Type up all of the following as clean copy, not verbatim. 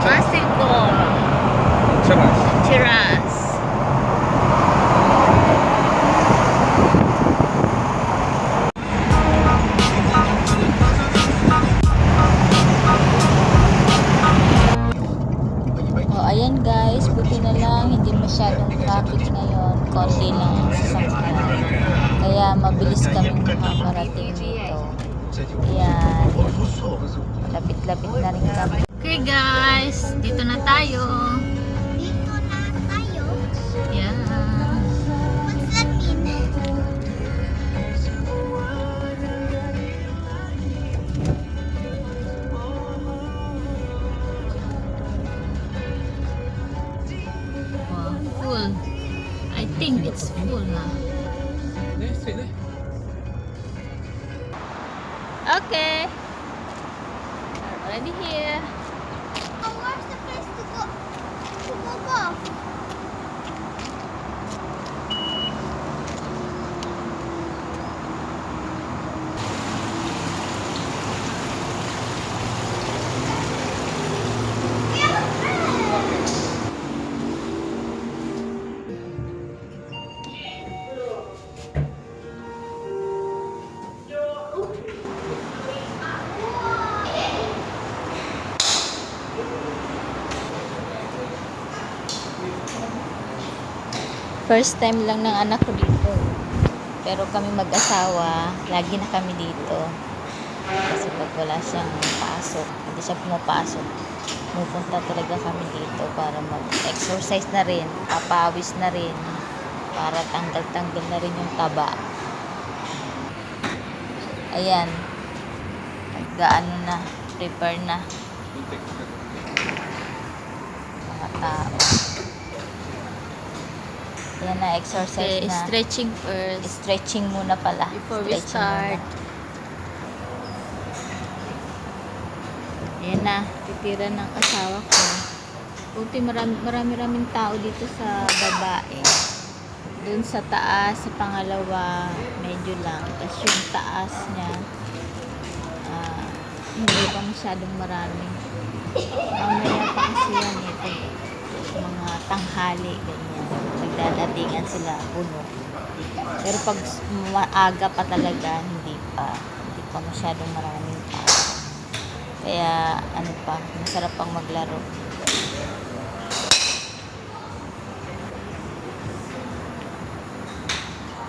Basketball. Cheras. Tiras. Oh, ayan guys, buti na lang hindi masyadong traffic ngayon. Konti lang ang sasakyan. Kaya mabilis kaming makakarating dito. Ayan. Lapit-lapit na rin kami. Okay guys, dito na tayo. Dito na tayo? Ayan. What's that mean? Wow, full. I think it's full na. Okay. Already here. Oh, where's the place to go? To go off? First time lang ng anak ko dito. Pero kami mag-asawa, lagi na kami dito. Kasi pag wala siyang pasok, hindi siya pumapasok, pupunta talaga kami dito para mag-exercise na rin, papawis na rin, para tanggal-tanggal na rin yung taba. Ayan. Nag-ano na, prepare na mga tao. Yan na, exercise na. Stretching first. Stretching muna pala. Before we Stretching start. muna. Ayan na, titira ng asawa ko. Buti marami-raming tao dito sa babae. Doon sa taas, sa pangalawa, medyo lang. Tapos yung taas niya, hindi pa masyadong marami. Mamaya pa kasi yan ito. Mga tanghali, ganyan. Nagdadatingan sila, puno. Pero pag maaga pa talaga, hindi pa masyadong maraming tao. Kaya ano pa, masarap pang maglaro.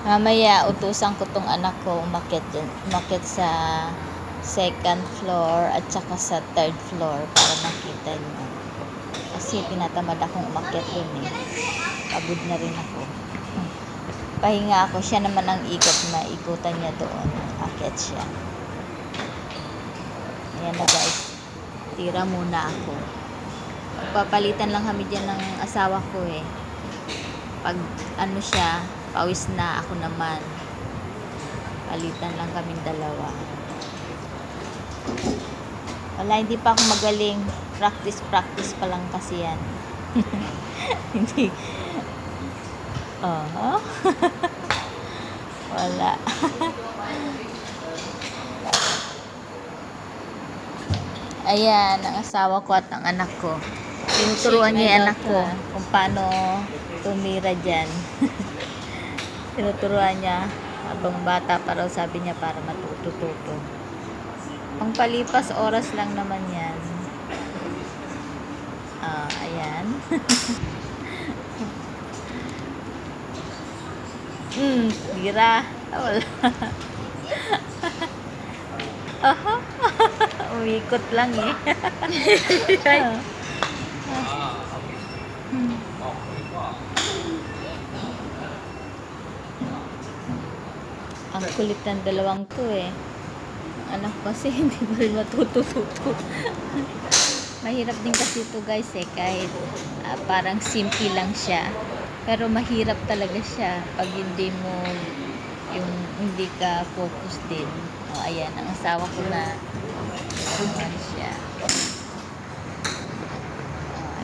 Mamaya utusan ko tong anak ko umakyat sa second floor at saka sa third floor para makita niyo. Kasi tinatamad akong umakyat dun eh. Pagod na rin ako. Pahinga ako, siya naman ang ikot na ikutan niya doon. Akyat siya. Ayan na guys. Tira muna ako. Papalitan lang kami dyan ng asawa ko eh. Pag ano siya, pawis na, ako naman. Palitan lang kaming dalawa. Wala, hindi pa ako magaling. Practice pa lang kasi yan. Hindi. Wala. Ayan, ang asawa ko at ang anak ko. Tinuturuan niya yung anak ko kung paano tumira dyan. Tinuturuan niya habang bata pa raw, sabi niya, para matututo. Pangpalipas oras lang naman yan. Ayan. Tira. Wala. Umikot lang eh. Ang kulit ng dalawang to eh. Anak kasi hindi pa rin matututo. Mahirap din kasi ito guys eh, kahit parang simple lang siya. Pero mahirap talaga siya pag hindi mo, yung hindi ka focus din. Ayan, ang asawa ko na ano siya.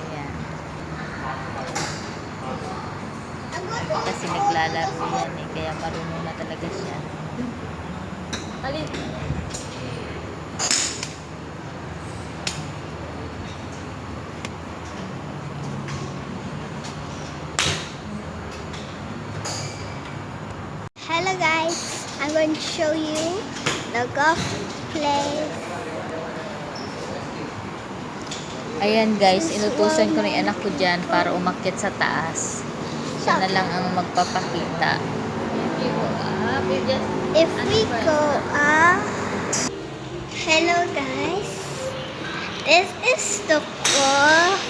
Ayan. Kasi naglalaro yan eh, kaya marunong na talaga siya. Alin? going to show you the golf place. Ayan guys, inutusan ko na yung anak ko dyan para umakyat sa taas. Siya na lang ang magpapakita. If we go up, hello guys, this is the golf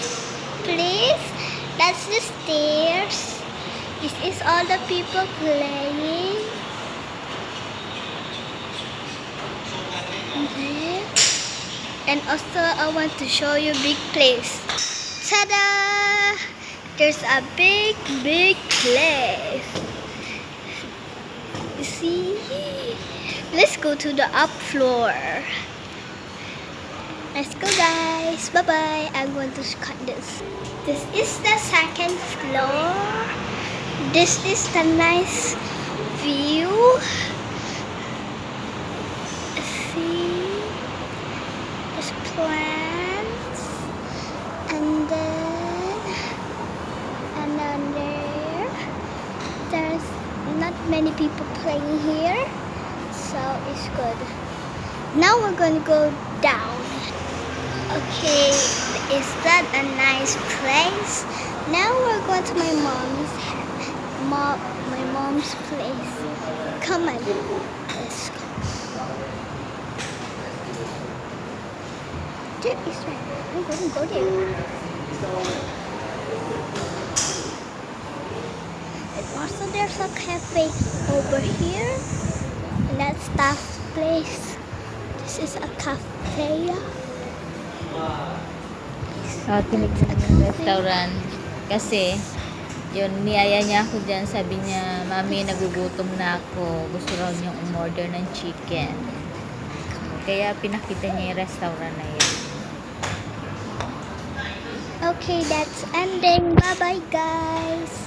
place. That's the stairs. This is all the people playing. Okay. And also I want to show you big place. Ta-da! There's a big place. You see? Let's go to the up floor. Let's go guys. Bye-bye. I'm going to cut this. This is the second floor. This is the nice view. See? There's plants. And then there's not many people playing here. So it's good. Now we're going to go down. Okay, is that a nice place? Now we're going to my mom's place. Come on, let's go. There is right. I'm going to go there. And also there's a cafe over here. And that's staff place. This is a cafe. Tinignan yung restaurant. Kasi, yun, niyaya niya ako dyan. Sabi niya, Mami, nagugutom na ako. Gusto raw niyang umorder ng chicken. Kaya pinakita niya yung restaurant na yun. Okay, that's ending. Bye-bye, guys.